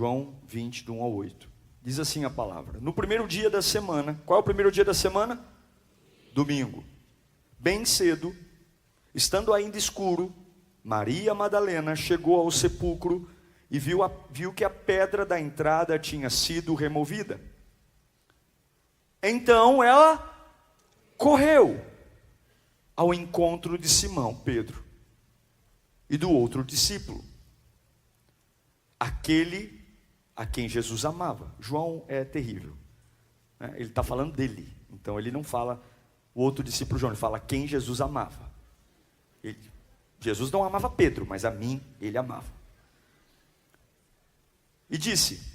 João 20, do 1 ao 8. Diz assim a palavra: no primeiro dia da semana. Qual é o primeiro dia da semana? Domingo. Bem cedo, estando ainda escuro, Maria Madalena chegou ao sepulcro e viu que a pedra da entrada tinha sido removida. Então ela correu ao encontro de Simão Pedro e do outro discípulo, aquele a quem Jesus amava. João é terrível, né? Ele está falando dele, então ele não fala o outro discípulo João, ele fala quem Jesus amava. Jesus não amava Pedro, mas a mim ele amava. E disse: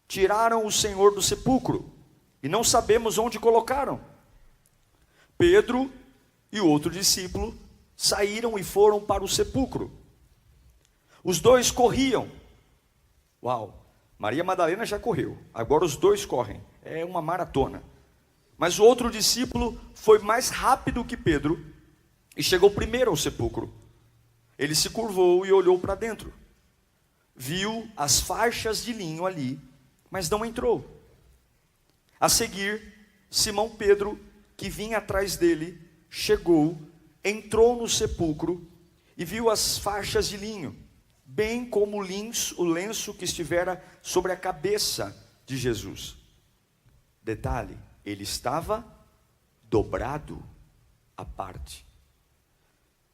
tiraram o Senhor do sepulcro e não sabemos onde colocaram. Pedro e o outro discípulo saíram e foram para o sepulcro. Os dois corriam. Uau, Maria Madalena já correu, agora os dois correm, é uma maratona. Mas o outro discípulo foi mais rápido que Pedro e chegou primeiro ao sepulcro. Ele se curvou e olhou para dentro. Viu as faixas de linho ali, mas não entrou. A seguir, Simão Pedro, que vinha atrás dele, chegou, entrou no sepulcro e viu as faixas de linho, bem como o lenço que estivera sobre a cabeça de Jesus. Detalhe, ele estava dobrado à parte,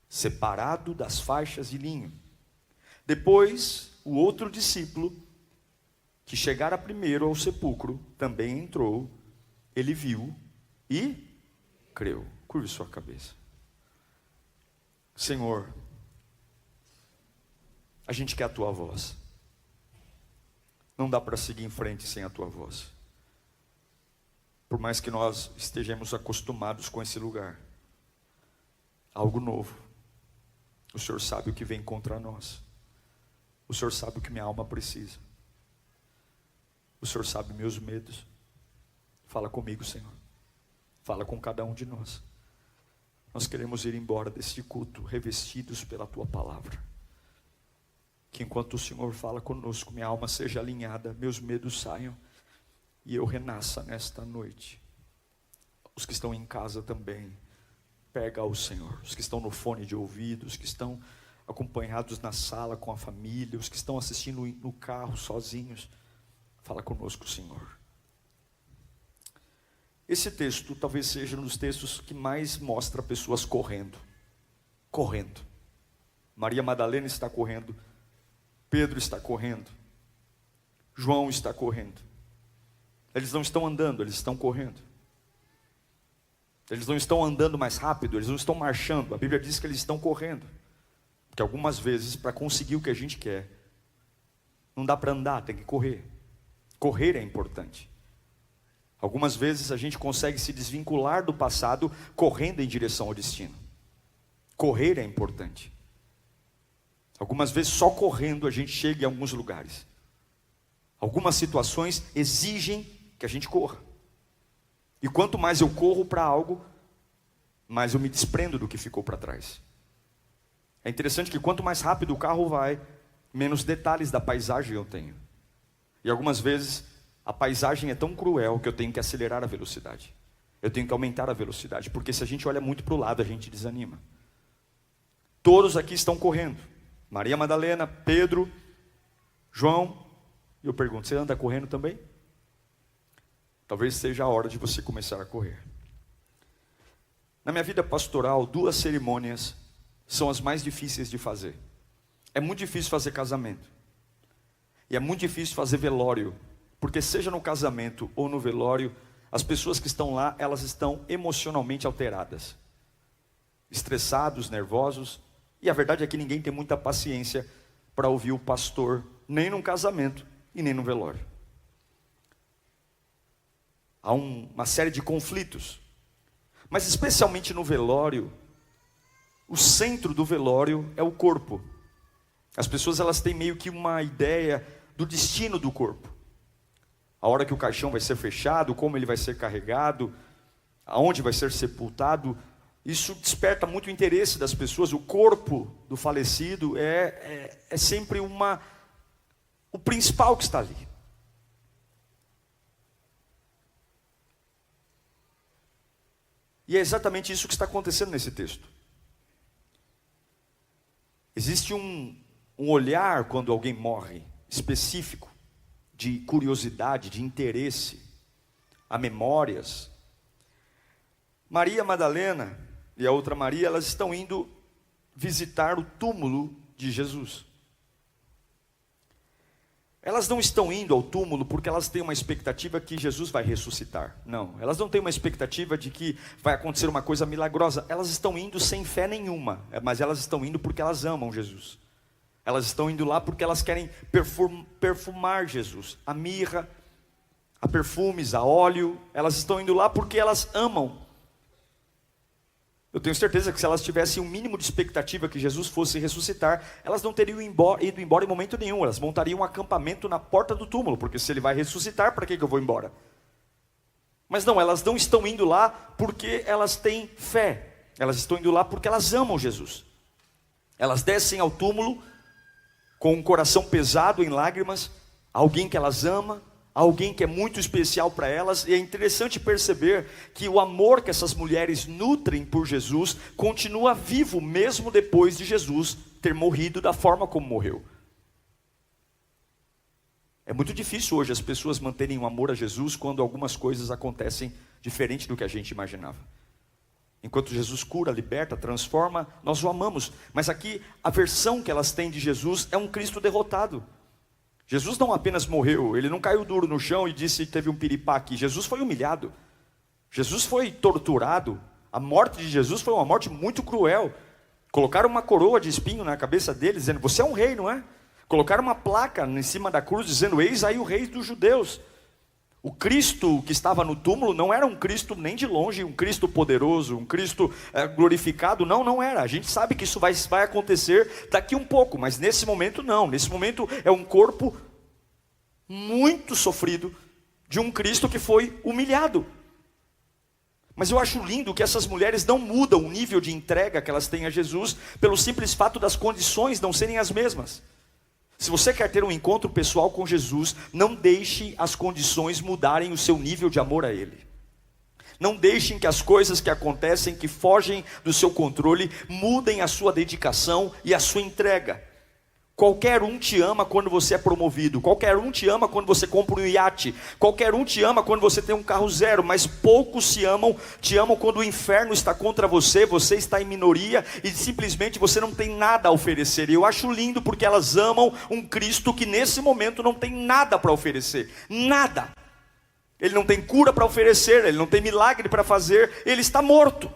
separado das faixas de linho. Depois, o outro discípulo, que chegara primeiro ao sepulcro, também entrou. Ele viu e creu. Curve sua cabeça. Senhor, a gente quer a tua voz. Não dá para seguir em frente sem a tua voz. Por mais que nós estejamos acostumados com esse lugar, algo novo. O Senhor sabe o que vem contra nós. O Senhor sabe o que minha alma precisa. O Senhor sabe meus medos. Fala comigo, Senhor. Fala com cada um de nós. Nós queremos ir embora deste culto revestidos pela tua palavra. Que enquanto o Senhor fala conosco, minha alma seja alinhada, meus medos saiam e eu renasça nesta noite. Os que estão em casa também, pega ao Senhor. Os que estão no fone de ouvido, os que estão acompanhados na sala com a família, os que estão assistindo no carro sozinhos, fala conosco, Senhor. Esse texto talvez seja um dos textos que mais mostra pessoas correndo. Correndo. Maria Madalena está correndo. Pedro está correndo. João está correndo. Eles não estão andando, eles estão correndo. Eles não estão andando mais rápido, eles não estão marchando. A Bíblia diz que eles estão correndo. Porque algumas vezes, para conseguir o que a gente quer, não dá para andar, tem que correr. Correr é importante. Algumas vezes a gente consegue se desvincular do passado correndo em direção ao destino. Correr é importante. Algumas vezes só correndo a gente chega em alguns lugares. Algumas situações exigem que a gente corra. E quanto mais eu corro para algo, mais eu me desprendo do que ficou para trás. É interessante que quanto mais rápido o carro vai, menos detalhes da paisagem eu tenho. E algumas vezes a paisagem é tão cruel que eu tenho que acelerar a velocidade. Eu tenho que aumentar a velocidade, porque se a gente olha muito para o lado, a gente desanima. Todos aqui estão correndo. Maria Madalena, Pedro, João. E eu pergunto, você anda correndo também? Talvez seja a hora de você começar a correr. Na minha vida pastoral, 2 cerimônias são as mais difíceis de fazer. É muito difícil fazer casamento. E é muito difícil fazer velório. Porque seja no casamento ou no velório, as pessoas que estão lá, elas estão emocionalmente alteradas. Estressados, nervosos. E a verdade é que ninguém tem muita paciência para ouvir o pastor, nem num casamento e nem no velório. Há uma série de conflitos. Mas especialmente no velório, o centro do velório é o corpo. As pessoas elas têm meio que uma ideia do destino do corpo. A hora que o caixão vai ser fechado, como ele vai ser carregado, aonde vai ser sepultado. Isso desperta muito o interesse das pessoas. O corpo do falecido é sempre uma o principal que está ali. E é exatamente isso que está acontecendo nesse texto. Existe um olhar quando alguém morre, específico, de curiosidade, de interesse, a memórias. Maria Madalena e a outra Maria, elas estão indo visitar o túmulo de Jesus. Elas não estão indo ao túmulo porque elas têm uma expectativa que Jesus vai ressuscitar. Não, elas não têm uma expectativa de que vai acontecer uma coisa milagrosa. Elas estão indo sem fé nenhuma, mas elas estão indo porque elas amam Jesus. Elas estão indo lá porque elas querem perfumar Jesus. A mirra, a perfumes, a óleo. Elas estão indo lá porque elas amam. Eu tenho certeza que se elas tivessem um mínimo de expectativa que Jesus fosse ressuscitar, elas não teriam ido embora em momento nenhum. Elas montariam um acampamento na porta do túmulo, porque se ele vai ressuscitar, para que eu vou embora? Mas não, elas não estão indo lá porque elas têm fé. Elas estão indo lá porque elas amam Jesus. Elas descem ao túmulo com um coração pesado em lágrimas, alguém que elas amam, alguém que é muito especial para elas. E é interessante perceber que o amor que essas mulheres nutrem por Jesus continua vivo mesmo depois de Jesus ter morrido da forma como morreu. É muito difícil hoje as pessoas manterem um amor a Jesus quando algumas coisas acontecem diferente do que a gente imaginava. Enquanto Jesus cura, liberta, transforma, nós o amamos. Mas aqui a versão que elas têm de Jesus é um Cristo derrotado. Jesus não apenas morreu, ele não caiu duro no chão e disse que teve um piripaque. Jesus foi humilhado, Jesus foi torturado. A morte de Jesus foi uma morte muito cruel. Colocaram uma coroa de espinho na cabeça dele, dizendo: você é um rei, não é? Colocaram uma placa em cima da cruz, dizendo: eis aí o rei dos judeus. O Cristo que estava no túmulo não era um Cristo nem de longe, um Cristo poderoso, um Cristo glorificado, não era. A gente sabe que isso vai acontecer daqui um pouco, mas nesse momento não. Nesse momento é um corpo muito sofrido de um Cristo que foi humilhado. Mas eu acho lindo que essas mulheres não mudam o nível de entrega que elas têm a Jesus pelo simples fato das condições não serem as mesmas. Se você quer ter um encontro pessoal com Jesus, não deixe as condições mudarem o seu nível de amor a Ele. Não deixem que as coisas que acontecem, que fogem do seu controle, mudem a sua dedicação e a sua entrega. Qualquer um te ama quando você é promovido. Qualquer um te ama quando você compra um iate. Qualquer um te ama quando você tem um carro zero. Mas poucos te amam quando o inferno está contra você. Você está em minoria e simplesmente você não tem nada a oferecer. E eu acho lindo porque elas amam um Cristo que nesse momento não tem nada para oferecer. Nada. Ele não tem cura para oferecer. Ele não tem milagre para fazer. Ele está morto.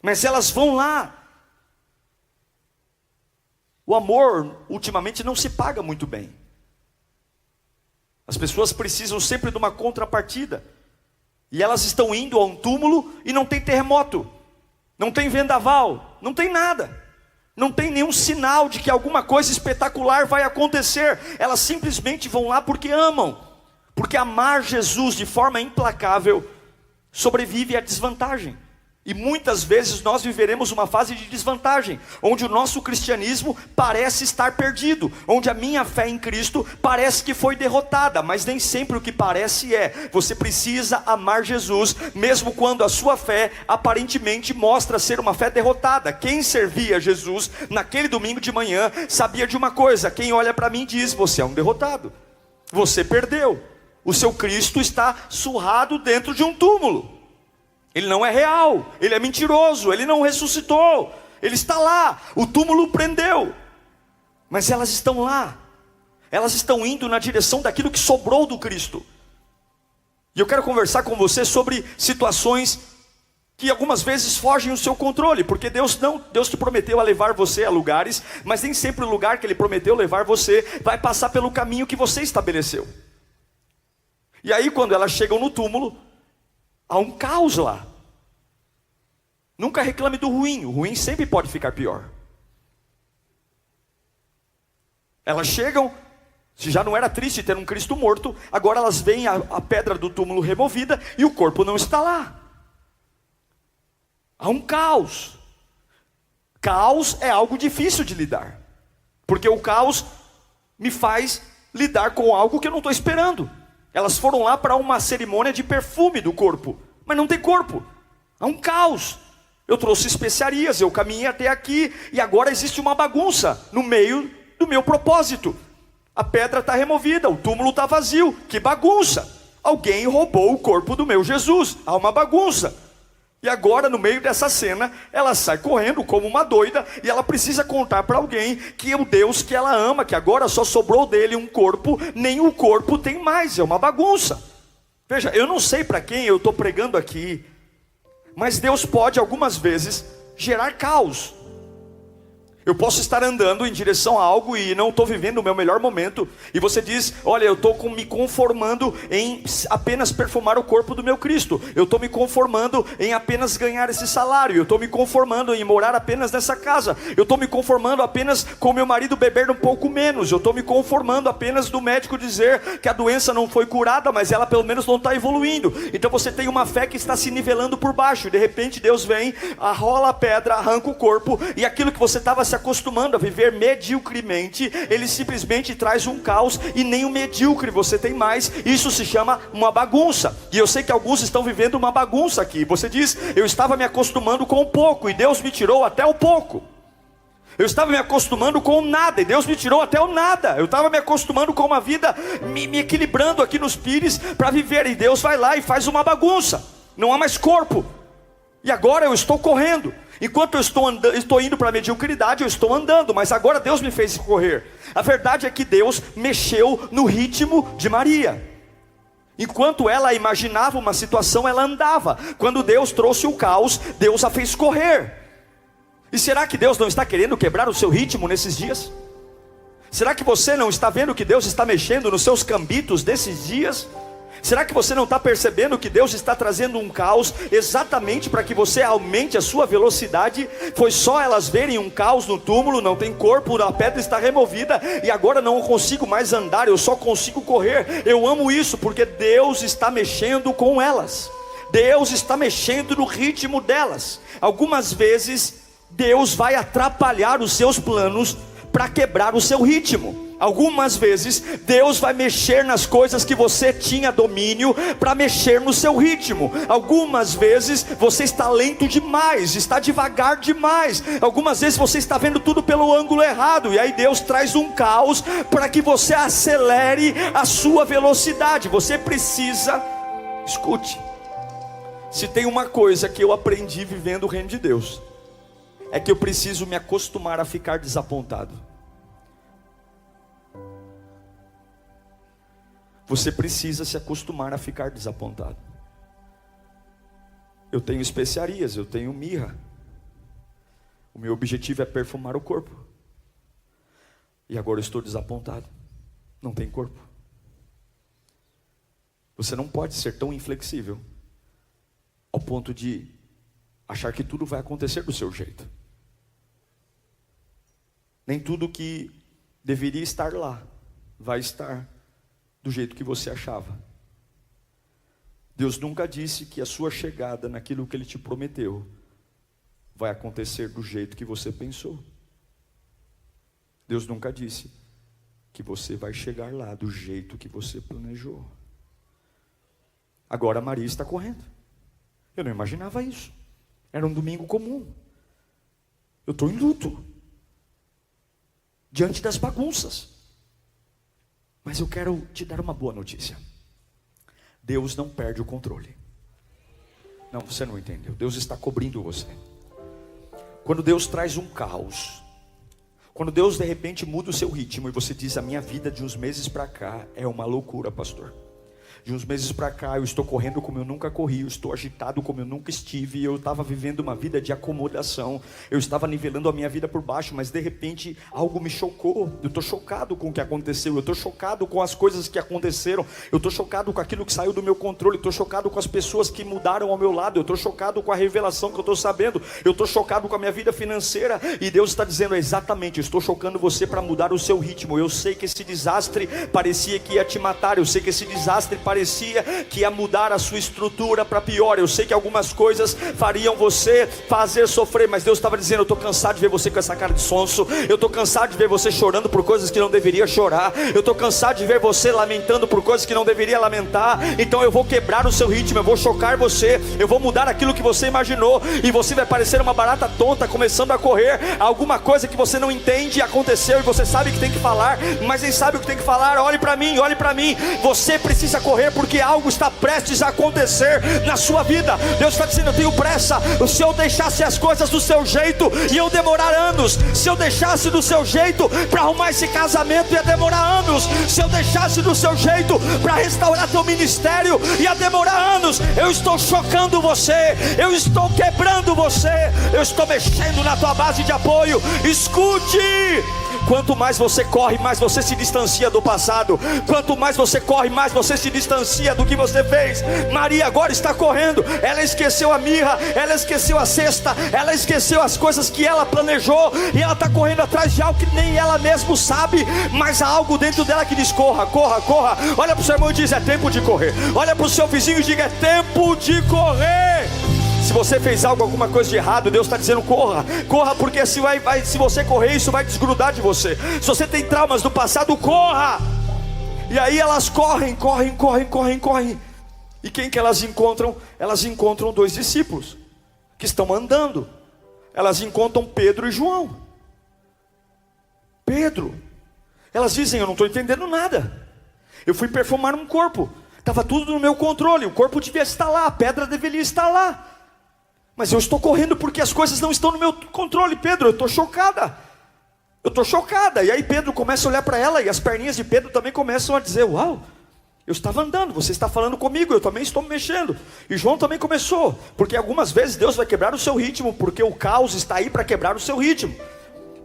Mas elas vão lá. O amor, ultimamente, não se paga muito bem. As pessoas precisam sempre de uma contrapartida. E elas estão indo a um túmulo e não tem terremoto, não tem vendaval, não tem nada. Não tem nenhum sinal de que alguma coisa espetacular vai acontecer. Elas simplesmente vão lá porque amam. Porque amar Jesus de forma implacável sobrevive à desvantagem. E muitas vezes nós viveremos uma fase de desvantagem, onde o nosso cristianismo parece estar perdido, onde a minha fé em Cristo parece que foi derrotada, mas nem sempre o que parece é. Você precisa amar Jesus, mesmo quando a sua fé aparentemente mostra ser uma fé derrotada. Quem servia Jesus naquele domingo de manhã sabia de uma coisa: quem olha para mim diz: você é um derrotado, você perdeu, o seu Cristo está surrado dentro de um túmulo. Ele não é real, ele é mentiroso, ele não ressuscitou, ele está lá, o túmulo prendeu. Mas elas estão lá, elas estão indo na direção daquilo que sobrou do Cristo. E eu quero conversar com você sobre situações que algumas vezes fogem do seu controle, porque Deus te prometeu a levar você a lugares, mas nem sempre o lugar que Ele prometeu levar você vai passar pelo caminho que você estabeleceu. E aí quando elas chegam no túmulo, há um caos lá. Nunca reclame do ruim, o ruim sempre pode ficar pior. Elas chegam, se já não era triste ter um Cristo morto, agora elas veem a pedra do túmulo removida e o corpo não está lá. Há um caos. Caos é algo difícil de lidar, porque o caos me faz lidar com algo que eu não estou esperando. Elas foram lá para uma cerimônia de perfume do corpo, mas não tem corpo, há um caos. Eu trouxe especiarias, eu caminhei até aqui, e agora existe uma bagunça no meio do meu propósito. A pedra está removida, o túmulo está vazio, que bagunça. Alguém roubou o corpo do meu Jesus, há uma bagunça. E agora, no meio dessa cena, ela sai correndo como uma doida, e ela precisa contar para alguém que é o Deus que ela ama, que agora só sobrou dele um corpo, nem o corpo tem mais, é uma bagunça. Veja, eu não sei para quem eu estou pregando aqui, mas Deus pode algumas vezes gerar caos. Eu posso estar andando em direção a algo e não estou vivendo o meu melhor momento, e você diz, olha, eu estou me conformando em apenas perfumar o corpo do meu Cristo, eu estou me conformando em apenas ganhar esse salário, eu estou me conformando em morar apenas nessa casa, eu estou me conformando apenas com meu marido beber um pouco menos, eu estou me conformando apenas do médico dizer que a doença não foi curada, mas ela pelo menos não está evoluindo. Então você tem uma fé que está se nivelando por baixo, e de repente Deus vem, arrola a pedra, arranca o corpo, e aquilo que você estava se acostumando a viver mediocremente, Ele simplesmente traz um caos, e nem o medíocre você tem mais. Isso se chama uma bagunça, e eu sei que alguns estão vivendo uma bagunça aqui. Você diz, eu estava me acostumando com o pouco, e Deus me tirou até o pouco. Eu estava me acostumando com o nada, e Deus me tirou até o nada. Eu estava me acostumando com uma vida, me equilibrando aqui nos pires para viver, e Deus vai lá e faz uma bagunça. Não há mais corpo, e agora eu estou correndo. Enquanto eu estou indo para a mediocridade, eu estou andando, mas agora Deus me fez correr. A verdade é que Deus mexeu no ritmo de Maria. Enquanto ela imaginava uma situação, ela andava. Quando Deus trouxe o caos, Deus a fez correr. E será que Deus não está querendo quebrar o seu ritmo nesses dias? Será que você não está vendo que Deus está mexendo nos seus cambitos desses dias? Será que você não está percebendo que Deus está trazendo um caos exatamente para que você aumente a sua velocidade? Foi só elas verem um caos no túmulo, não tem corpo, a pedra está removida, e agora não consigo mais andar, eu só consigo correr. Eu amo isso, porque Deus está mexendo com elas. Deus está mexendo no ritmo delas. Algumas vezes Deus vai atrapalhar os seus planos para quebrar o seu ritmo. Algumas vezes Deus vai mexer nas coisas que você tinha domínio para mexer no seu ritmo. Algumas vezes você está lento demais, está devagar demais. Algumas vezes você está vendo tudo pelo ângulo errado, e aí Deus traz um caos para que você acelere a sua velocidade. Você precisa, escute, se tem uma coisa que eu aprendi vivendo o reino de Deus, é que eu preciso me acostumar a ficar desapontado. Você precisa se acostumar a ficar desapontado. Eu tenho especiarias, eu tenho mirra. O meu objetivo é perfumar o corpo. E agora eu estou desapontado. Não tem corpo. Você não pode ser tão inflexível ao ponto de achar que tudo vai acontecer do seu jeito. Nem tudo que deveria estar lá vai estar do jeito que você achava. Deus nunca disse que a sua chegada naquilo que Ele te prometeu vai acontecer do jeito que você pensou. Deus nunca disse que você vai chegar lá do jeito que você planejou. Agora Maria está correndo. Eu não imaginava isso. Era um domingo comum. Eu estou em luto diante das bagunças. Mas eu quero te dar uma boa notícia. Deus não perde o controle. Não, você não entendeu. Deus está cobrindo você. Quando Deus traz um caos, quando Deus de repente muda o seu ritmo, e você diz, a minha vida de uns meses para cá é uma loucura, pastor. De uns meses para cá eu estou correndo como eu nunca corri, eu estou agitado como eu nunca estive, eu estava vivendo uma vida de acomodação, eu estava nivelando a minha vida por baixo, mas de repente algo me chocou. Eu estou chocado com o que aconteceu, eu estou chocado com as coisas que aconteceram, eu estou chocado com aquilo que saiu do meu controle, eu estou chocado com as pessoas que mudaram ao meu lado, eu estou chocado com a revelação que eu estou sabendo, eu estou chocado com a minha vida financeira, e Deus está dizendo, exatamente, eu estou chocando você para mudar o seu ritmo. Eu sei que esse desastre parecia que ia te matar, eu sei que esse desastre parecia que ia mudar a sua estrutura para pior. Eu sei que algumas coisas fariam você fazer sofrer, mas Deus estava dizendo: eu estou cansado de ver você com essa cara de sonso, eu estou cansado de ver você chorando por coisas que não deveria chorar, eu estou cansado de ver você lamentando por coisas que não deveria lamentar. Então eu vou quebrar o seu ritmo, eu vou chocar você, eu vou mudar aquilo que você imaginou, e você vai parecer uma barata tonta começando a correr. Alguma coisa que você não entende aconteceu, e você sabe que tem que falar, mas nem sabe o que tem que falar. Olhe para mim, olhe para mim. Você precisa correr, porque algo está prestes a acontecer na sua vida. Deus está dizendo: eu tenho pressa. Se eu deixasse as coisas do seu jeito, iam demorar anos. Se eu deixasse do seu jeito para arrumar esse casamento, ia demorar anos. Se eu deixasse do seu jeito para restaurar teu ministério, ia demorar anos. Eu estou chocando você, eu estou quebrando você, eu estou mexendo na tua base de apoio. Escute: quanto mais você corre, mais você se distancia do passado. Quanto mais você corre, mais você se distancia do que você fez. Maria agora está correndo. Ela esqueceu a mirra, ela esqueceu a cesta, ela esqueceu as coisas que ela planejou, e ela está correndo atrás de algo que nem ela mesma sabe, mas há algo dentro dela que diz: corra, corra, corra. Olha para o seu irmão e diz: é tempo de correr. Olha para o seu vizinho e diga: é tempo de correr. Se você fez alguma coisa de errado, Deus está dizendo: corra, corra, porque se você correr, isso vai desgrudar de você. Se você tem traumas do passado, corra. E aí elas correm. E quem que elas encontram? Elas encontram dois discípulos que estão andando. Elas encontram Pedro e João. Pedro. Elas dizem: eu não estou entendendo nada. Eu fui perfumar um corpo, estava tudo no meu controle, o corpo devia estar lá, a pedra deveria estar lá, mas eu estou correndo porque as coisas não estão no meu controle. Pedro, eu estou chocada. E aí Pedro começa a olhar para ela, e as perninhas de Pedro também começam a dizer: uau, eu estava andando, você está falando comigo, eu também estou me mexendo. E João também começou, porque algumas vezes Deus vai quebrar o seu ritmo, porque o caos está aí para quebrar o seu ritmo.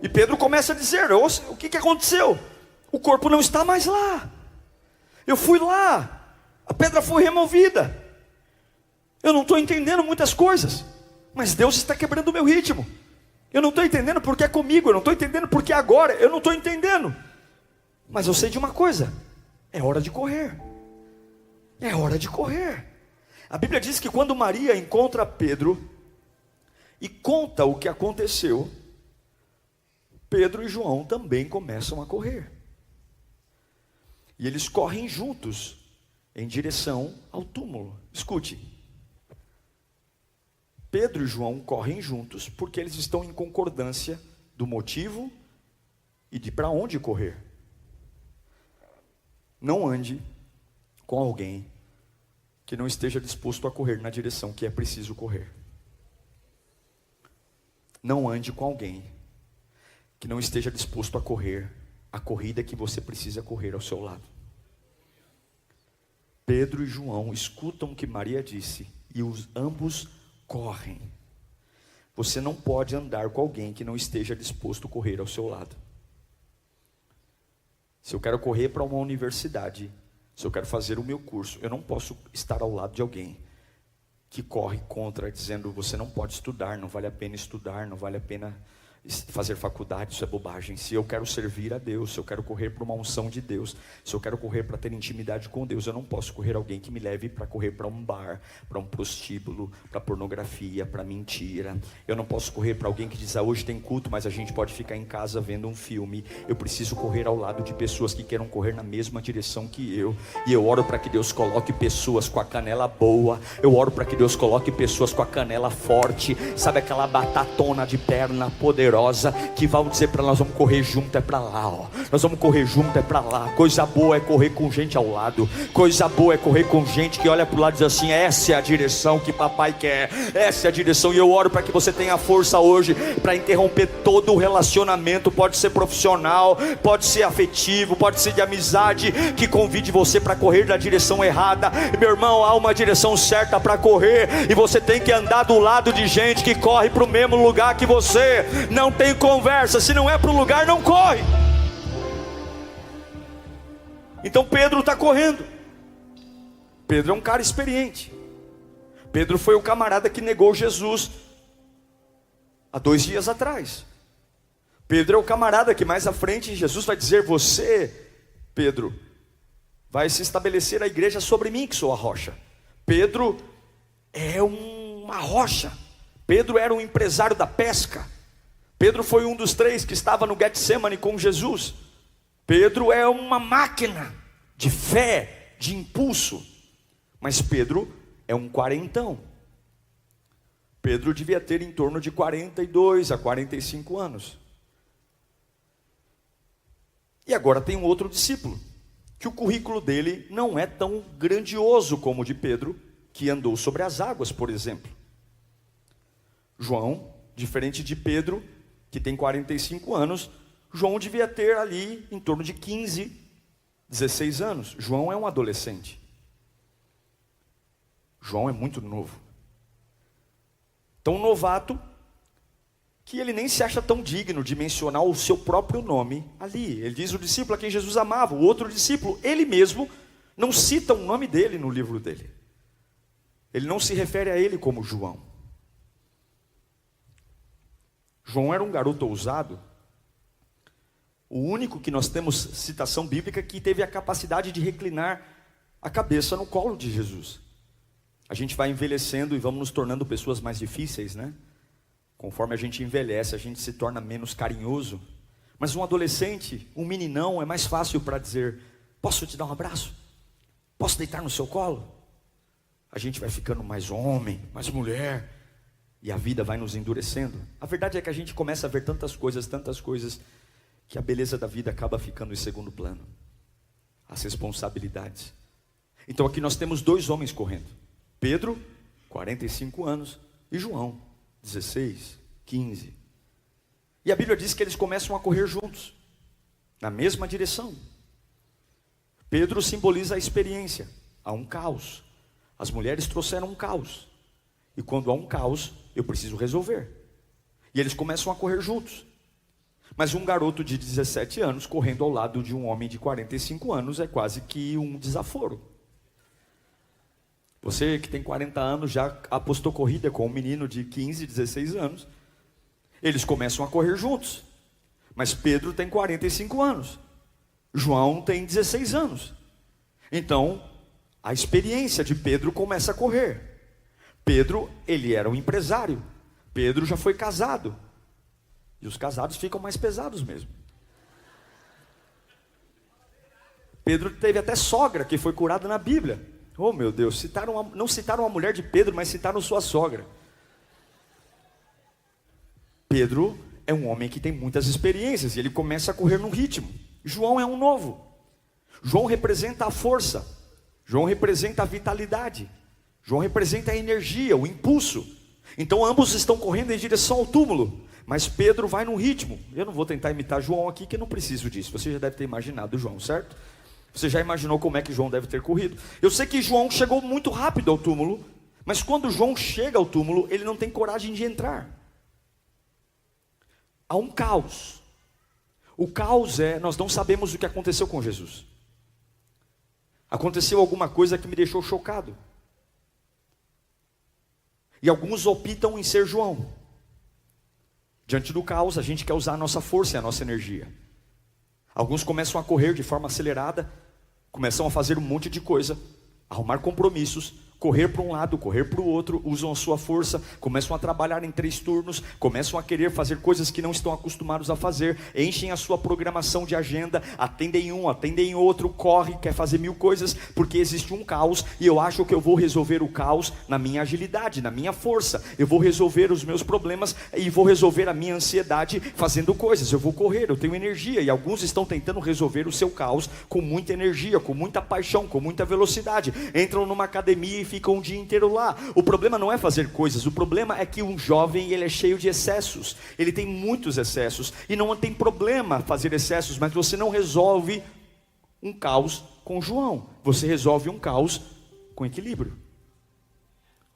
E Pedro começa a dizer: o que aconteceu? O corpo não está mais lá. Eu fui lá, a pedra foi removida. Eu não estou entendendo muitas coisas, mas Deus está quebrando o meu ritmo. Eu não estou entendendo porque é comigo, eu não estou entendendo porque agora, eu não estou entendendo. Mas eu sei de uma coisa: é hora de correr. É hora de correr. A Bíblia diz que quando Maria encontra Pedro e conta o que aconteceu, Pedro e João também começam a correr. E eles correm juntos em direção ao túmulo. Escute: Pedro e João correm juntos porque eles estão em concordância do motivo e de para onde correr. Não ande com alguém que não esteja disposto a correr na direção que é preciso correr. Não ande com alguém que não esteja disposto a correr a corrida que você precisa correr ao seu lado. Pedro e João escutam o que Maria disse e ambos correm. Você não pode andar com alguém que não esteja disposto a correr ao seu lado. Se eu quero correr para uma universidade, se eu quero fazer o meu curso, eu não posso estar ao lado de alguém que corre contra, dizendo: você não pode estudar, não vale a pena estudar, não vale a pena fazer faculdade, isso é bobagem. Se eu quero servir a Deus, se eu quero correr para uma unção de Deus, se eu quero correr para ter intimidade com Deus, eu não posso correr alguém que me leve para correr para um bar, para um prostíbulo, para pornografia, para mentira. Eu não posso correr para alguém que diz: hoje tem culto, mas a gente pode ficar em casa vendo um filme. Eu preciso correr ao lado de pessoas que queiram correr na mesma direção que eu. E eu oro para que Deus coloque pessoas com a canela boa. Eu oro para que Deus coloque pessoas com a canela forte. Sabe aquela batatona de perna poderosa, que vão dizer para nós: vamos correr junto, é para lá, ó. Nós vamos correr junto, é para lá. Coisa boa é correr com gente ao lado. Coisa boa é correr com gente que olha para o lado e diz assim: essa é a direção que papai quer, essa é a direção. E eu oro para que você tenha força hoje para interromper todo o relacionamento. Pode ser profissional, pode ser afetivo, pode ser de amizade, que convide você para correr na direção errada. Meu irmão, há uma direção certa para correr, e você tem que andar do lado de gente que corre para o mesmo lugar que você. Não tem conversa, se não é para o lugar, não corre. Então Pedro está correndo. Pedro é um cara experiente. Pedro foi o camarada que negou Jesus há 2 dias atrás. Pedro é o camarada que mais à frente Jesus vai dizer: você, Pedro, vai se estabelecer a igreja sobre mim, que sou a rocha. Pedro é uma rocha. Pedro era um empresário da pesca. Pedro foi um dos 3 que estava no Getsemane com Jesus. Pedro é uma máquina de fé, de impulso. Mas Pedro é um quarentão. Pedro devia ter em torno de 42 a 45 anos. E agora tem um outro discípulo, que o currículo dele não é tão grandioso como o de Pedro, que andou sobre as águas, por exemplo. João, diferente de Pedro, que tem 45 anos, João devia ter ali em torno de 15, 16 anos. João é um adolescente. João é muito novo. Tão novato que ele nem se acha tão digno de mencionar o seu próprio nome ali. Ele diz o discípulo a quem Jesus amava. O outro discípulo, ele mesmo, não cita o nome dele no livro dele. Ele não se refere a ele como João. João era um garoto ousado. O único que nós temos citação bíblica que teve a capacidade de reclinar a cabeça no colo de Jesus. A gente vai envelhecendo e vamos nos tornando pessoas mais difíceis, né? Conforme a gente envelhece, a gente se torna menos carinhoso. Mas um adolescente, um meninão, é mais fácil para dizer: posso te dar um abraço? Posso deitar no seu colo? A gente vai ficando mais homem, mais mulher, e a vida vai nos endurecendo. A verdade é que a gente começa a ver tantas coisas, que a beleza da vida acaba ficando em segundo plano. As responsabilidades. Então aqui nós temos 2 homens correndo. Pedro, 45 anos, e João, 16, 15. E a Bíblia diz que eles começam a correr juntos, na mesma direção. Pedro simboliza a experiência. Há um caos. As mulheres trouxeram um caos. E quando há um caos, eu preciso resolver. E eles começam a correr juntos. Mas um garoto de 17 anos correndo ao lado de um homem de 45 anos é quase que um desaforo. Você que tem 40 anos já apostou corrida com um menino de 15, 16 anos. Eles começam a correr juntos. Mas Pedro tem 45 anos. João tem 16 anos. Então, a experiência de Pedro começa a correr. Pedro, ele era um empresário. Pedro já foi casado. E os casados ficam mais pesados mesmo. Pedro teve até sogra que foi curada na Bíblia. Oh meu Deus, não citaram a mulher de Pedro, mas citaram sua sogra. Pedro é um homem que tem muitas experiências e ele começa a correr no ritmo. João é um novo. João representa a força. João representa a vitalidade. João representa a energia, o impulso. Então ambos estão correndo em direção ao túmulo. Mas Pedro vai no ritmo. Eu não vou tentar imitar João aqui, que eu não preciso disso. Você já deve ter imaginado João, certo? Você já imaginou como é que João deve ter corrido? Eu sei que João chegou muito rápido ao túmulo, mas quando João chega ao túmulo, ele não tem coragem de entrar. Há um caos. O caos nós não sabemos o que aconteceu com Jesus. Aconteceu alguma coisa que me deixou chocado. E alguns optam em ser João. Diante do caos, a gente quer usar a nossa força e a nossa energia. Alguns começam a correr de forma acelerada, começam a fazer um monte de coisa, arrumar compromissos, correr para um lado, correr para o outro, usam a sua força, começam a trabalhar em 3 turnos, começam a querer fazer coisas que não estão acostumados a fazer, enchem a sua programação de agenda, atendem um, atendem outro, corre, quer fazer 1000 coisas, porque existe um caos, e eu acho que eu vou resolver o caos na minha agilidade, na minha força, eu vou resolver os meus problemas, e vou resolver a minha ansiedade fazendo coisas, eu vou correr, eu tenho energia, e alguns estão tentando resolver o seu caos com muita energia, com muita paixão, com muita velocidade, entram numa academia e ficam um dia inteiro lá. O problema não é fazer coisas, o problema é que um jovem, ele é cheio de excessos, ele tem muitos excessos, e não tem problema fazer excessos, mas você não resolve um caos com João, você resolve um caos com equilíbrio.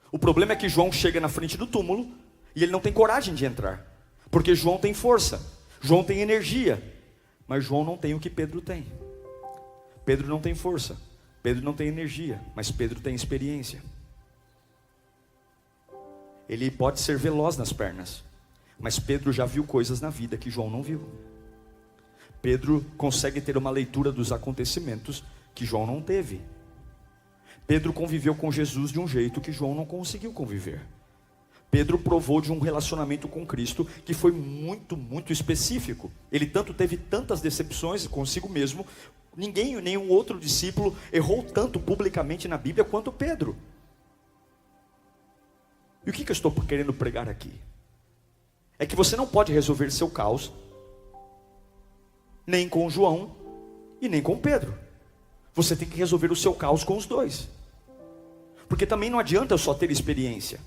O problema é que João chega na frente do túmulo, e ele não tem coragem de entrar, porque João tem força, João tem energia, mas João não tem o que Pedro tem. Pedro não tem força, Pedro não tem energia, mas Pedro tem experiência. Ele pode ser veloz nas pernas, mas Pedro já viu coisas na vida que João não viu. Pedro consegue ter uma leitura dos acontecimentos que João não teve. Pedro conviveu com Jesus de um jeito que João não conseguiu conviver. Pedro provou de um relacionamento com Cristo que foi muito, muito específico. Ele teve tantas decepções consigo mesmo. Nenhum outro discípulo errou tanto publicamente na Bíblia quanto Pedro. E o que eu estou querendo pregar aqui? É que você não pode resolver seu caos nem com João e nem com Pedro. Você tem que resolver o seu caos com os dois. Porque também não adianta eu só ter experiência.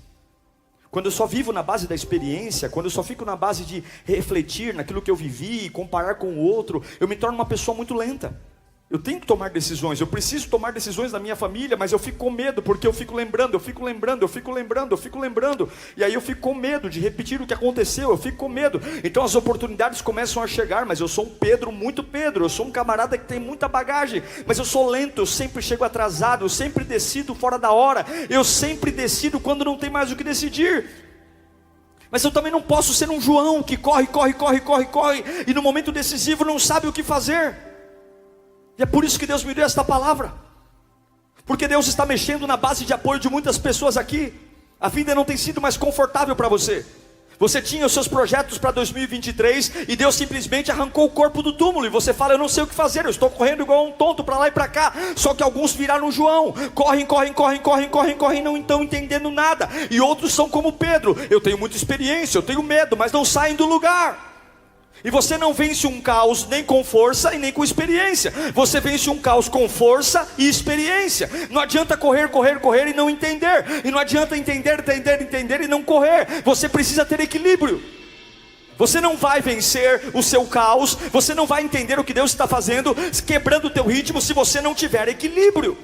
Quando eu só vivo na base da experiência, quando eu só fico na base de refletir naquilo que eu vivi e comparar com o outro, eu me torno uma pessoa muito lenta. Eu tenho que tomar decisões, eu preciso tomar decisões na minha família, mas eu fico com medo, porque eu fico lembrando, e aí eu fico com medo de repetir o que aconteceu, eu fico com medo. Então as oportunidades começam a chegar, mas eu sou um Pedro, muito Pedro, eu sou um camarada que tem muita bagagem, mas eu sou lento, eu sempre chego atrasado, eu sempre decido fora da hora, eu sempre decido quando não tem mais o que decidir. Mas eu também não posso ser um João que corre, e no momento decisivo não sabe o que fazer. E é por isso que Deus me deu esta palavra, porque Deus está mexendo na base de apoio de muitas pessoas aqui. A vida não tem sido mais confortável para você. Você tinha os seus projetos para 2023 e Deus simplesmente arrancou o corpo do túmulo. E você fala, eu não sei o que fazer, eu estou correndo igual um tonto para lá e para cá. Só que alguns viraram João, correm, não estão entendendo nada. E outros são como Pedro, eu tenho muita experiência, eu tenho medo, mas não saem do lugar. E você não vence um caos nem com força e nem com experiência. Você vence um caos com força e experiência. Não adianta correr e não entender. E não adianta entender e não correr. Você precisa ter equilíbrio. Você não vai vencer o seu caos, você não vai entender o que Deus está fazendo, quebrando o teu ritmo, se você não tiver equilíbrio.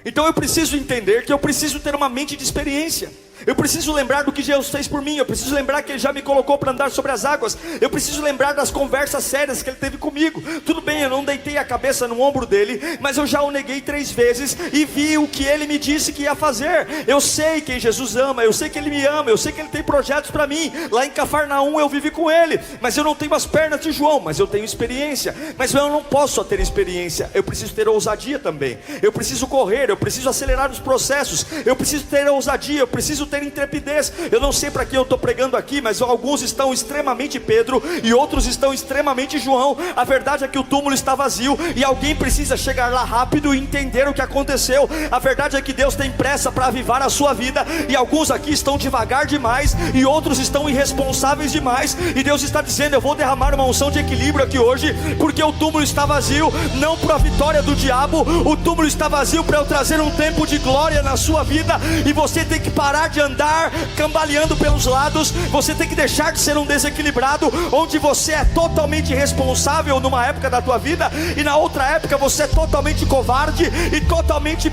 Então eu preciso entender que eu preciso ter uma mente de experiência. Eu preciso lembrar do que Jesus fez por mim. Eu preciso lembrar que Ele já me colocou para andar sobre as águas. Eu preciso lembrar das conversas sérias que Ele teve comigo. Tudo bem, eu não deitei a cabeça no ombro dele, mas eu já o neguei 3 vezes e vi o que Ele me disse que ia fazer. Eu sei quem Jesus ama, eu sei que Ele me ama, eu sei que Ele tem projetos para mim. Lá em Cafarnaum eu vivi com Ele, mas eu não tenho as pernas de João, mas eu tenho experiência. Mas eu não posso só ter experiência, eu preciso ter ousadia também. Eu preciso correr, eu preciso acelerar os processos. Eu preciso ter ousadia, eu preciso ter intrepidez. Eu não sei para quem eu estou pregando aqui, mas alguns estão extremamente Pedro e outros estão extremamente João. A verdade é que o túmulo está vazio e alguém precisa chegar lá rápido e entender o que aconteceu. A verdade é que Deus tem pressa para avivar a sua vida, e alguns aqui estão devagar demais e outros estão irresponsáveis demais, e Deus está dizendo, eu vou derramar uma unção de equilíbrio aqui hoje, porque o túmulo está vazio, não para a vitória do diabo, o túmulo está vazio para eu trazer um tempo de glória na sua vida. E você tem que parar de andar cambaleando pelos lados. Você tem que deixar de ser um desequilibrado, onde você é totalmente responsável numa época da tua vida, e na outra época você é totalmente covarde e totalmente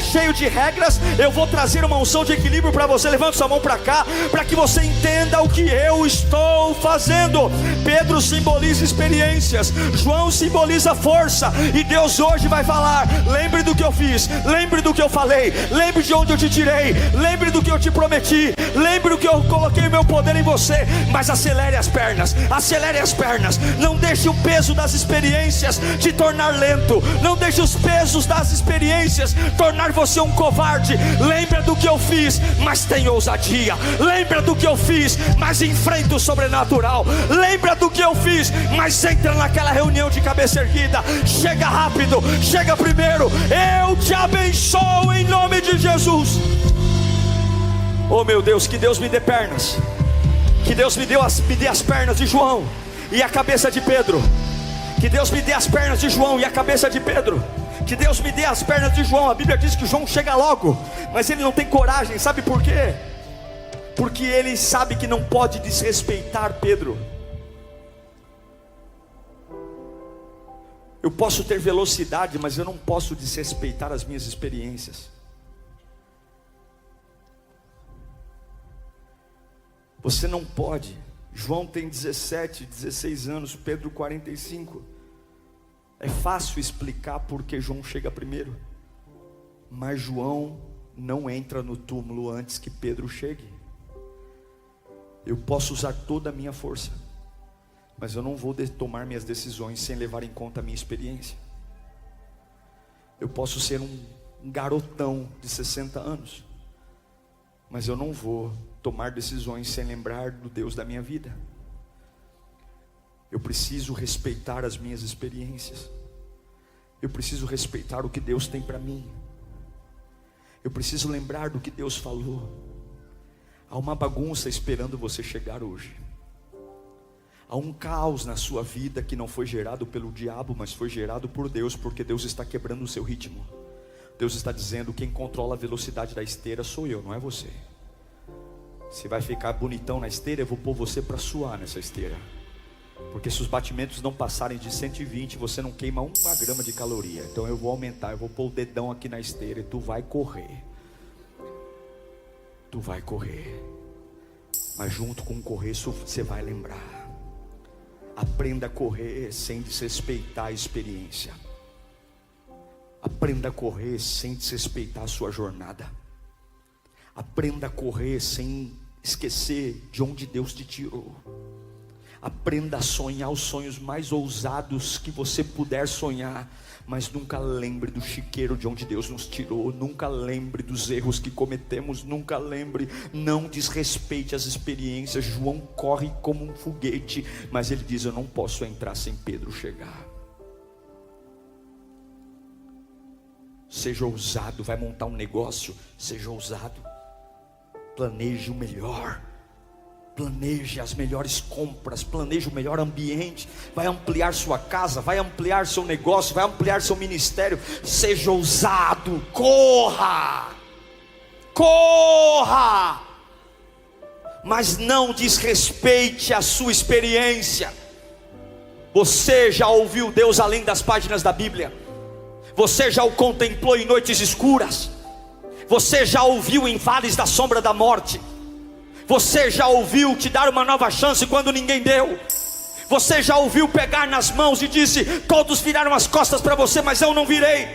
cheio de regras. Eu vou trazer uma unção de equilíbrio para você. Levante sua mão para cá, para que você entenda o que eu estou fazendo. Pedro simboliza experiências, João simboliza força, e Deus hoje vai falar, lembre do que eu fiz, lembre do que eu falei, lembre de onde eu te tirei, lembre do que eu te prometi, lembre do que eu coloquei o meu poder em você. Mas acelere as pernas, não deixe o peso das experiências te tornar lento, não deixe os pesos das experiências tornar você um covarde. Lembra do que eu fiz, mas tenha ousadia. Lembra do que eu fiz, mas enfrenta o sobrenatural. Lembra do que eu fiz, mas entra naquela reunião de cabeça erguida. Chega rápido, chega primeiro. Eu te abençoo em nome de Jesus. Oh meu Deus, que Deus me dê pernas, que Deus me dê as pernas de João e a cabeça de Pedro. Que Deus me dê as pernas de João e a cabeça de Pedro. Que Deus me dê as pernas de João. A Bíblia diz que João chega logo, mas ele não tem coragem. Sabe por quê? Porque ele sabe que não pode desrespeitar Pedro. Eu posso ter velocidade, mas eu não posso desrespeitar as minhas experiências. Você não pode. João tem 17, 16 anos, Pedro 45. É fácil explicar porque João chega primeiro, mas João não entra no túmulo antes que Pedro chegue. Eu posso usar toda a minha força, mas eu não vou tomar minhas decisões sem levar em conta a minha experiência. Eu posso ser um garotão de 60 anos, mas eu não vou tomar decisões sem lembrar do Deus da minha vida. Eu preciso respeitar as minhas experiências. Eu preciso respeitar o que Deus tem para mim. Eu preciso lembrar do que Deus falou. Há uma bagunça esperando você chegar hoje. Há um caos na sua vida que não foi gerado pelo diabo, mas foi gerado por Deus, porque Deus está quebrando o seu ritmo. Deus está dizendo: quem controla a velocidade da esteira sou eu, não é você. Você vai ficar bonitão na esteira, eu vou pôr você para suar nessa esteira. Porque se os batimentos não passarem de 120, você não queima 1 grama de caloria. Então eu vou aumentar, eu vou pôr o dedão aqui na esteira e tu vai correr. Tu vai correr. Mas junto com o correr, você vai lembrar. Aprenda a correr sem desrespeitar a experiência. Aprenda a correr sem desrespeitar a sua jornada. Aprenda a correr sem esquecer de onde Deus te tirou. Aprenda a sonhar os sonhos mais ousados que você puder sonhar, mas nunca lembre do chiqueiro de onde Deus nos tirou. Nunca lembre dos erros que cometemos. Nunca lembre, não desrespeite as experiências. João corre como um foguete, mas ele diz: eu não posso entrar sem Pedro chegar. Seja ousado. Vai montar um negócio, seja ousado. Planeje o melhor. Planeje as melhores compras, planeje o melhor ambiente. Vai ampliar sua casa, vai ampliar seu negócio, vai ampliar seu ministério. Seja ousado, corra, corra, mas não desrespeite a sua experiência. Você já ouviu Deus além das páginas da Bíblia? Você já o contemplou em noites escuras? Você já ouviu em vales da sombra da morte? Você já ouviu te dar uma nova chance quando ninguém deu? Você já ouviu pegar nas mãos e disse: todos viraram as costas para você, mas eu não virei?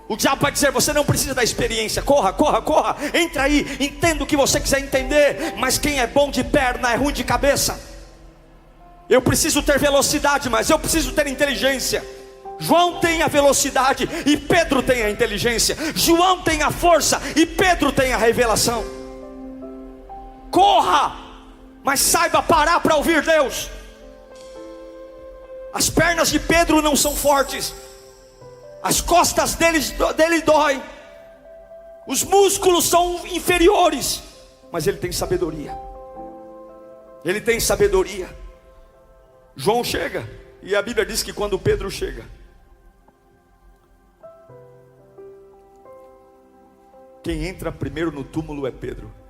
O diabo vai dizer: você não precisa da experiência. Corra, corra, corra, entra aí, entenda o que você quiser entender. Mas quem é bom de perna é ruim de cabeça. Eu preciso ter velocidade, mas eu preciso ter inteligência. João tem a velocidade e Pedro tem a inteligência. João tem a força e Pedro tem a revelação. Corra, mas saiba parar para ouvir Deus. As pernas de Pedro não são fortes, as costas dele dói, os músculos são inferiores, mas ele tem sabedoria. Ele tem sabedoria. João chega, e a Bíblia diz que quando Pedro chega, quem entra primeiro no túmulo é Pedro.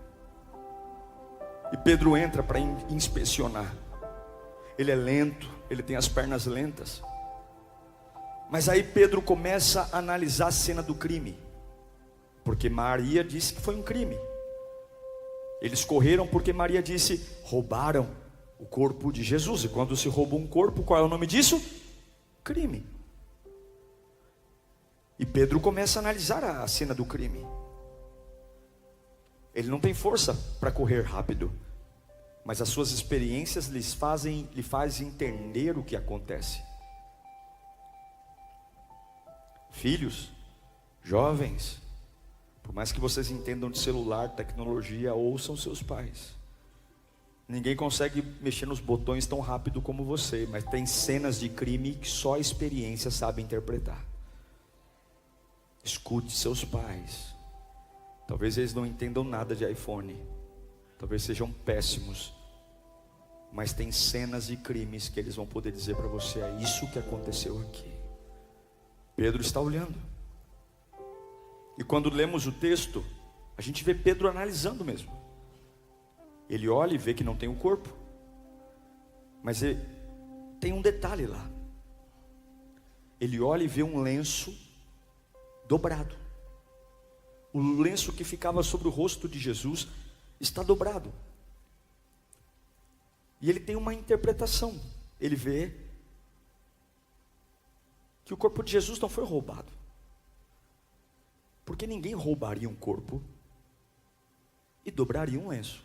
E Pedro entra para inspecionar. Ele é lento, ele tem as pernas lentas. Mas aí Pedro começa a analisar a cena do crime, porque Maria disse que foi um crime. Eles correram porque Maria disse: roubaram o corpo de Jesus. E quando se rouba um corpo, qual é o nome disso? Crime. E Pedro começa a analisar a cena do crime. Ele não tem força para correr rápido, mas as suas experiências lhe fazem entender o que acontece. Filhos, jovens, por mais que vocês entendam de celular, tecnologia, ouçam seus pais. Ninguém consegue mexer nos botões tão rápido como você, mas tem cenas de crime que só a experiência sabe interpretar. Escute seus pais. Talvez eles não entendam nada de iPhone, talvez sejam péssimos, mas tem cenas de crimes que eles vão poder dizer para você: é isso que aconteceu aqui. Pedro está olhando. E quando lemos o texto, a gente vê Pedro analisando mesmo. Ele olha e vê que não tem o corpo, mas tem um detalhe lá. Ele olha e vê um lenço dobrado. O lenço que ficava sobre o rosto de Jesus está dobrado. E ele tem uma interpretação. Ele vê que o corpo de Jesus não foi roubado, porque ninguém roubaria um corpo e dobraria um lenço.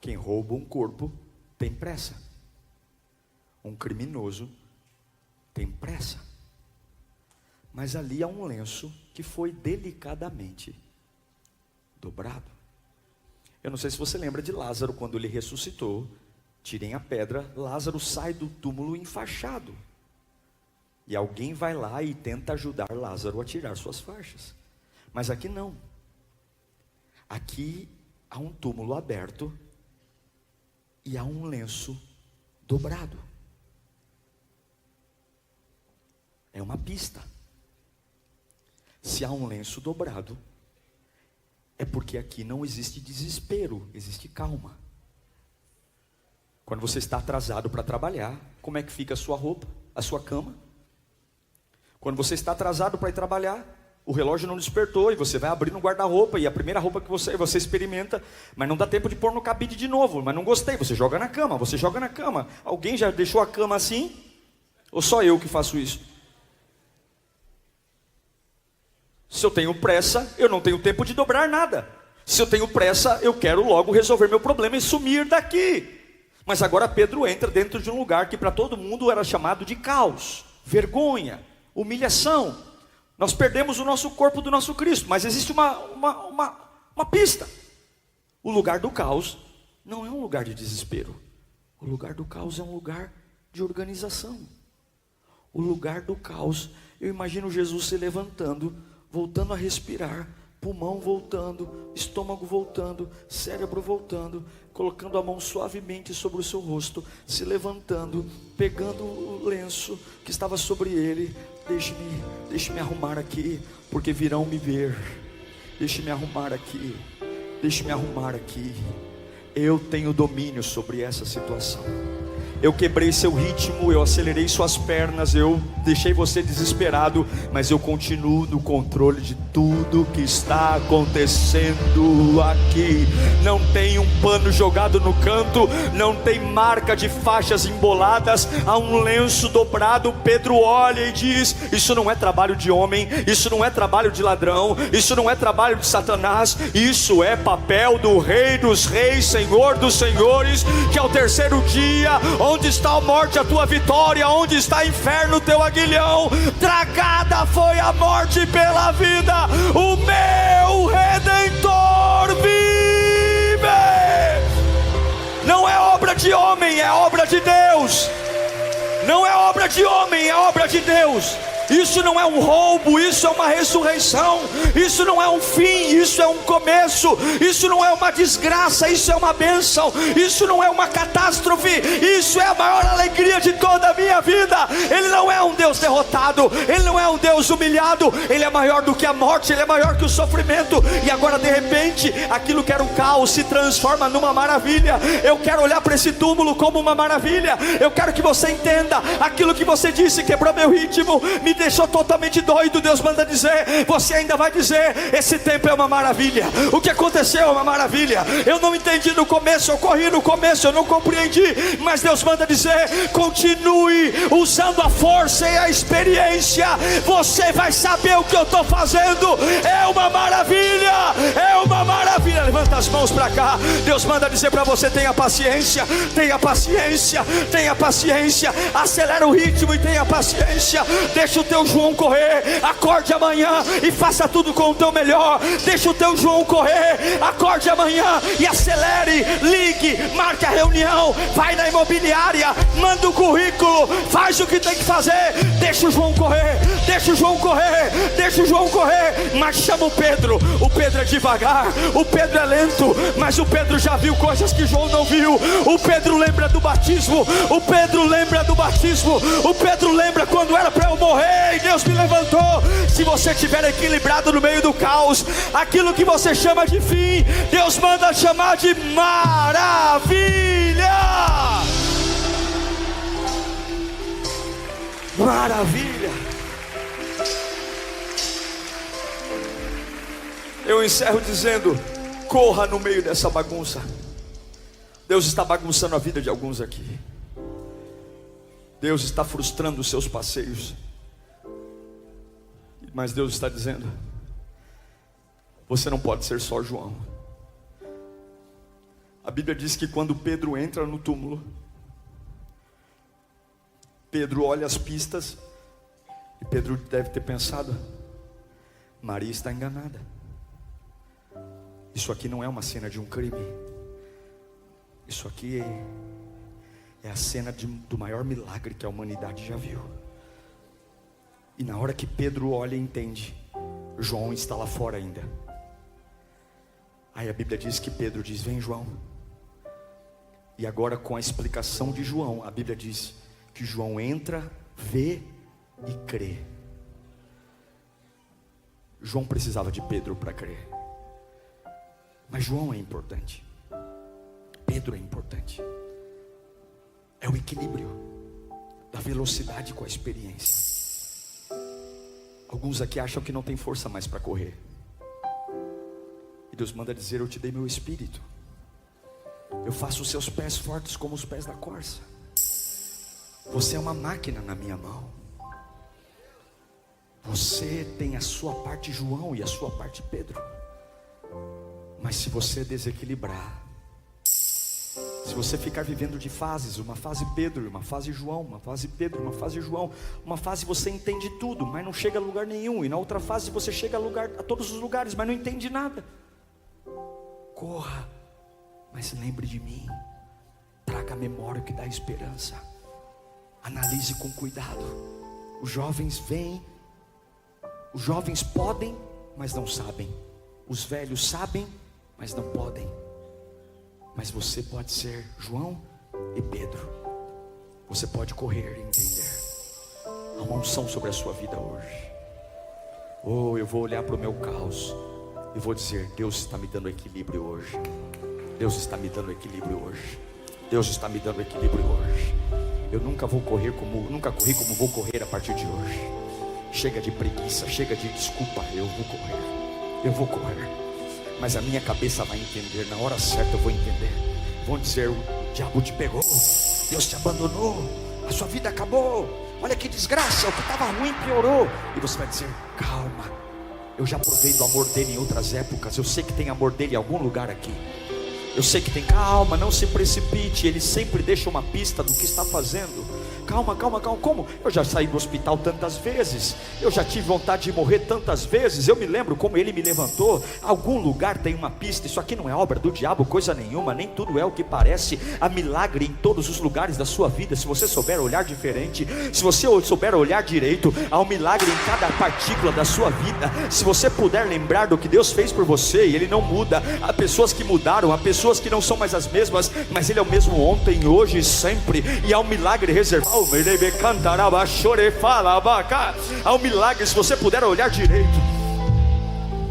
Quem rouba um corpo tem pressa. Um criminoso tem pressa. Mas ali há um lenço que foi delicadamente dobrado. Eu não sei se você lembra de Lázaro, quando ele ressuscitou. Tirem a pedra, Lázaro sai do túmulo enfaixado. E alguém vai lá e tenta ajudar Lázaro a tirar suas faixas. Mas aqui não. Aqui há um túmulo aberto e há um lenço dobrado. É uma pista. Se há um lenço dobrado, é porque aqui não existe desespero, existe calma. Quando você está atrasado para trabalhar, como é que fica a sua roupa, a sua cama? Quando você está atrasado para ir trabalhar, o relógio não despertou e você vai abrir no guarda-roupa e a primeira roupa que você experimenta, mas não dá tempo de pôr no cabide de novo, mas não gostei, você joga na cama, Alguém já deixou a cama assim? Ou só eu que faço isso? Se eu tenho pressa, eu não tenho tempo de dobrar nada. Se eu tenho pressa, eu quero logo resolver meu problema e sumir daqui. Mas agora Pedro entra dentro de um lugar que para todo mundo era chamado de caos, vergonha, humilhação. Nós perdemos o nosso corpo do nosso Cristo, mas existe uma pista. O lugar do caos não é um lugar de desespero. O lugar do caos é um lugar de organização. O lugar do caos, eu imagino Jesus se levantando, voltando a respirar, pulmão voltando, estômago voltando, cérebro voltando, colocando a mão suavemente sobre o seu rosto, se levantando, pegando o lenço que estava sobre ele. Deixe-me arrumar aqui, porque virão me ver. Deixe-me arrumar aqui. Eu tenho domínio sobre essa situação. Eu quebrei seu ritmo, eu acelerei suas pernas, eu deixei você desesperado, mas eu continuo no controle de tudo que está acontecendo aqui. Não tem um pano jogado no canto, não tem marca de faixas emboladas, há um lenço dobrado. Pedro olha e diz: isso não é trabalho de homem, isso não é trabalho de ladrão, isso não é trabalho de Satanás, isso é papel do Rei dos Reis, Senhor dos Senhores, que ao terceiro dia, onde está a morte, a tua vitória? Onde está inferno, o teu aguilhão? Tragada foi a morte pela vida, o meu Redentor vive. Não é obra de homem, é obra de Deus. Não é obra de homem, é obra de Deus. Isso não é um roubo, isso é uma ressurreição. Isso não é um fim, isso é um começo. Isso não é uma desgraça, isso é uma bênção. Isso não é uma catástrofe, isso é a maior alegria de toda a minha vida. Ele não é um Deus derrotado, Ele não é um Deus humilhado. Ele é maior do que a morte, Ele é maior que o sofrimento. E agora de repente, aquilo que era um caos se transforma numa maravilha. Eu quero olhar para esse túmulo como uma maravilha. Eu quero que você entenda: aquilo que você disse quebrou meu ritmo, me deixou totalmente doido. Deus manda dizer, você ainda vai dizer: esse tempo é uma maravilha. O que aconteceu é uma maravilha. Eu não entendi no começo, eu corri no começo, eu não compreendi, mas Deus manda dizer: continue usando a força e a experiência, você vai saber o que eu estou fazendo. É uma maravilha, é uma maravilha. Levanta as mãos para cá. Deus manda dizer para você: tenha paciência, tenha paciência, tenha paciência. Acelera o ritmo e tenha paciência. Deixa o teu João correr. Acorde amanhã e faça tudo com o teu melhor. Deixa o teu João correr. Acorde amanhã e acelere. Ligue, marque a reunião, vai na imobiliária, manda o currículo, faz o que tem que fazer. Deixa o João correr, deixa o João correr, deixa o João correr. Mas chama o Pedro. O Pedro é devagar, o Pedro é lento, mas o Pedro já viu coisas que João não viu. O Pedro lembra do batismo, o Pedro lembra do batismo, o Pedro lembra quando era para eu morrer e Deus me levantou. Se você estiver equilibrado no meio do caos, aquilo que você chama de fim, Deus manda chamar de maravilha. Maravilha. Eu encerro dizendo: corra no meio dessa bagunça. Deus está bagunçando a vida de alguns aqui. Deus está frustrando os seus passeios. Mas Deus está dizendo: você não pode ser só João. A Bíblia diz que quando Pedro entra no túmulo, Pedro olha as pistas e Pedro deve ter pensado: Maria está enganada. Isso aqui não é uma cena de um crime. Isso aqui é a cena do maior milagre que a humanidade já viu. E na hora que Pedro olha e entende, João está lá fora ainda. Aí a Bíblia diz que Pedro diz: vem, João. E agora, com a explicação de João, a Bíblia diz que João entra, vê e crê. João precisava de Pedro para crer, mas João é importante, Pedro é importante. É o equilíbrio da velocidade com a experiência. Alguns aqui acham que não tem força mais para correr, e Deus manda dizer: eu te dei meu espírito, eu faço os seus pés fortes como os pés da corça. Você é uma máquina na minha mão. Você tem a sua parte João e a sua parte Pedro. Mas se você desequilibrar, se você ficar vivendo de fases, uma fase Pedro, uma fase João, uma fase Pedro, uma fase João, uma fase você entende tudo, mas não chega a lugar nenhum, e na outra fase você chega a todos os lugares, mas não entende nada. Corra, mas lembre de mim. Traga a memória que dá esperança. Analise com cuidado. Os jovens vêm, os jovens podem, mas não sabem. Os velhos sabem, mas não podem. Mas você pode ser João e Pedro. Você pode correr e entender. Há uma unção sobre a sua vida hoje. Oh, eu vou olhar para o meu caos e vou dizer: Deus está me dando equilíbrio hoje. Deus está me dando equilíbrio hoje. Deus está me dando equilíbrio hoje. Eu nunca corri como vou correr a partir de hoje. Chega de preguiça, chega de desculpa. Eu vou correr. Mas a minha cabeça vai entender, na hora certa eu vou entender. Vão dizer: o diabo te pegou, Deus te abandonou, a sua vida acabou, olha que desgraça, o que estava ruim piorou. E você vai dizer: calma, eu já provei do amor dele em outras épocas. Eu sei que tem amor dele em algum lugar aqui. Eu sei que tem. Calma, não se precipite. Ele sempre deixa uma pista do que está fazendo. Calma. Como? Eu já saí do hospital tantas vezes. Eu já tive vontade de morrer tantas vezes. Eu me lembro como ele me levantou. Algum lugar tem uma pista. Isso aqui não é obra do diabo, coisa nenhuma. Nem tudo é o que parece. Há milagre em todos os lugares da sua vida. Se você souber olhar diferente, se você souber olhar direito, há um milagre em cada partícula da sua vida. Se você puder lembrar do que Deus fez por você, e Ele não muda. Há pessoas que mudaram, há pessoas que não são mais as mesmas, mas Ele é o mesmo ontem, hoje e sempre. E há um milagre reservado. Há um milagre, se você puder olhar direito.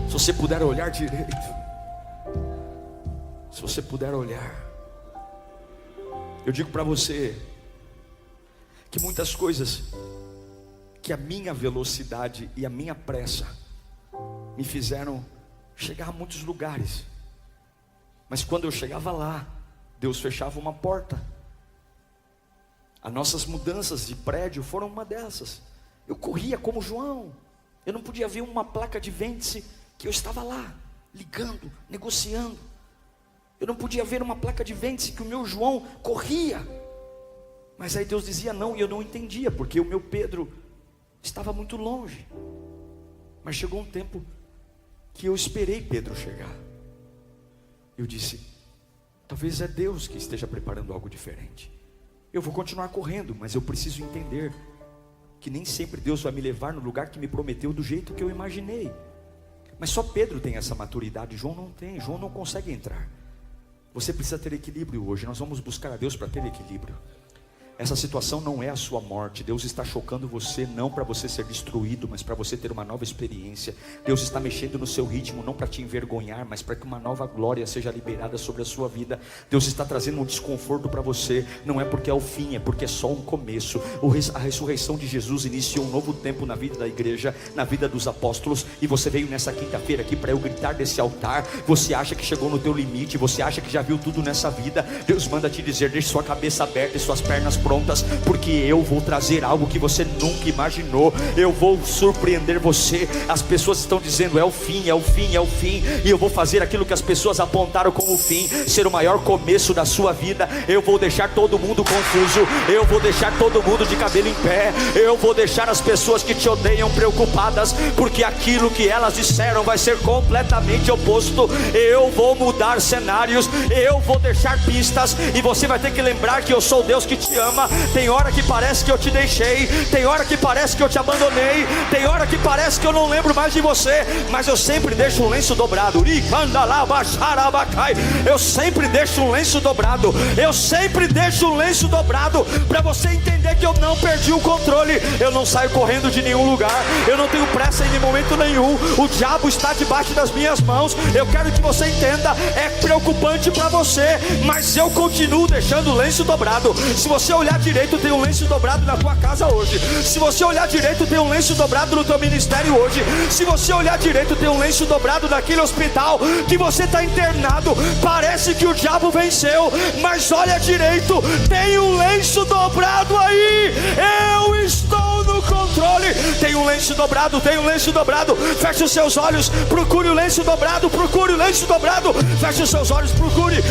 Se você puder olhar direito. Se você puder olhar. Eu digo para você que muitas coisas que a minha velocidade e a minha pressa me fizeram chegar a muitos lugares. Mas quando eu chegava lá, Deus fechava uma porta. As nossas mudanças de prédio foram uma dessas. Eu corria como João. Eu não podia ver uma placa de vende-se que eu estava lá, ligando, negociando. Eu não podia ver uma placa de vende-se que o meu João corria. Mas aí Deus dizia não, e eu não entendia, porque o meu Pedro estava muito longe. Mas chegou um tempo que eu esperei Pedro chegar. Eu disse: talvez é Deus que esteja preparando algo diferente. Eu vou continuar correndo, mas eu preciso entender que nem sempre Deus vai me levar no lugar que me prometeu do jeito que eu imaginei. Mas só Pedro tem essa maturidade, João não tem. João não consegue entrar. Você precisa ter equilíbrio hoje. Nós vamos buscar a Deus para ter equilíbrio. Essa situação não é a sua morte. Deus está chocando você, não para você ser destruído, mas para você ter uma nova experiência. Deus está mexendo no seu ritmo, não para te envergonhar, mas para que uma nova glória seja liberada sobre a sua vida. Deus está trazendo um desconforto para você. Não é porque é o fim, é porque é só um começo. A ressurreição de Jesus iniciou um novo tempo na vida da igreja, na vida dos apóstolos. E você veio nessa quinta-feira aqui para eu gritar desse altar. Você acha que chegou no teu limite, você acha que já viu tudo nessa vida. Deus manda te dizer: deixe sua cabeça aberta e suas pernas prontas, porque eu vou trazer algo que você nunca imaginou. Eu vou surpreender você. As pessoas estão dizendo: é o fim, é o fim, é o fim, e eu vou fazer aquilo que as pessoas apontaram como fim, ser o maior começo da sua vida. Eu vou deixar todo mundo confuso, eu vou deixar todo mundo de cabelo em pé, eu vou deixar as pessoas que te odeiam preocupadas, porque aquilo que elas disseram vai ser completamente oposto. Eu vou mudar cenários, eu vou deixar pistas, e você vai ter que lembrar que eu sou o Deus que te ama. Tem hora que parece que eu te deixei, tem hora que parece que eu te abandonei, tem hora que parece que eu não lembro mais de você, mas eu sempre deixo um lenço dobrado. Eu sempre deixo um lenço dobrado, eu sempre deixo um lenço dobrado, para você entender que eu não perdi o controle. Eu não saio correndo de nenhum lugar, eu não tenho pressa em momento nenhum. O diabo está debaixo das minhas mãos. Eu quero que você entenda, é preocupante para você, mas eu continuo deixando o lenço dobrado. Se você olhar direito, tem um lenço dobrado na tua casa hoje. Se você olhar direito, tem um lenço dobrado no teu ministério hoje. Se você olhar direito, tem um lenço dobrado naquele hospital que você está internado. Parece que o diabo venceu, mas olha direito, tem um lenço dobrado aí. Eu estou no controle. Tem um lenço dobrado, tem um lenço dobrado. Feche os seus olhos, procure o lenço dobrado, procure o lenço dobrado. Feche os seus olhos, procure.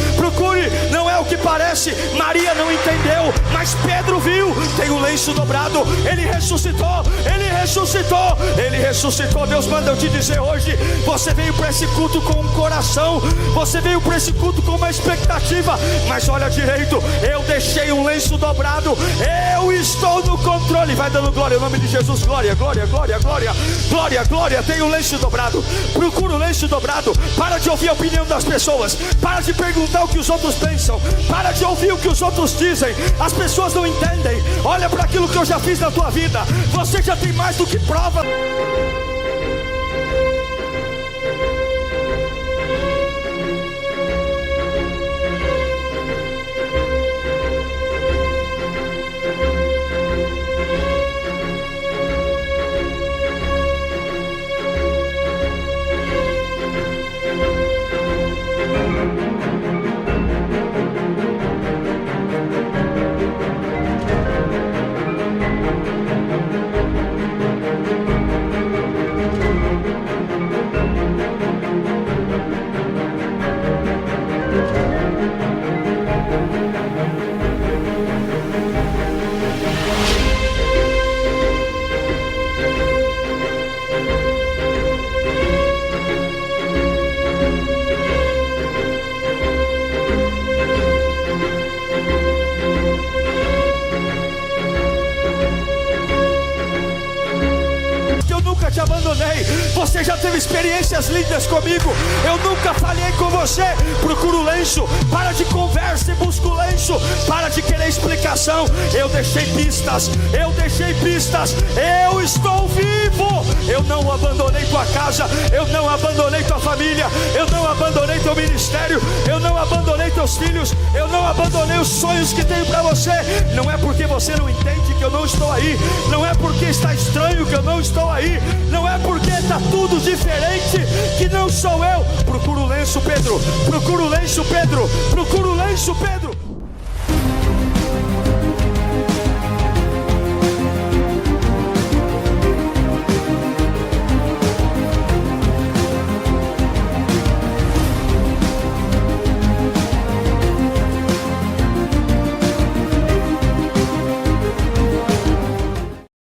Não é o que parece. Maria não entendeu, mas Pedro viu. Tem um lenço dobrado. Ele ressuscitou, ele ressuscitou, ele ressuscitou. Deus manda eu te dizer hoje, você veio para esse culto com um coração, você veio para esse culto com uma expectativa, mas olha direito, eu deixei um lenço dobrado. Eu estou no controle. Vai dando glória em nome de Jesus. Glória, glória, glória, glória, glória, glória. Tem um lenço dobrado, procura o lenço dobrado. Para de ouvir a opinião das pessoas, para de perguntar o que os outros pensam, para de ouvir o que os outros dizem. As pessoas não entendem. Olha para aquilo que eu já fiz na tua vida. Você já tem mais do que prova. Te abandonei, você já teve experiências lindas comigo. Eu nunca falhei com você. Procura o lenço, para de conversa e busca o lenço, para de querer explicação. Eu deixei pistas, eu deixei pistas. Eu estou vivo. Eu não abandonei tua casa, eu não abandonei tua família, eu não abandonei teu ministério, eu não abandonei teus filhos, eu não abandonei os sonhos que tenho para você. Não é porque você não entende que eu não estou aí, não é porque está estranho que eu não estou aí, não é porque está tudo diferente que não sou eu. Procura o lenço, Pedro. Procura o lenço, Pedro. Procura o lenço, Pedro.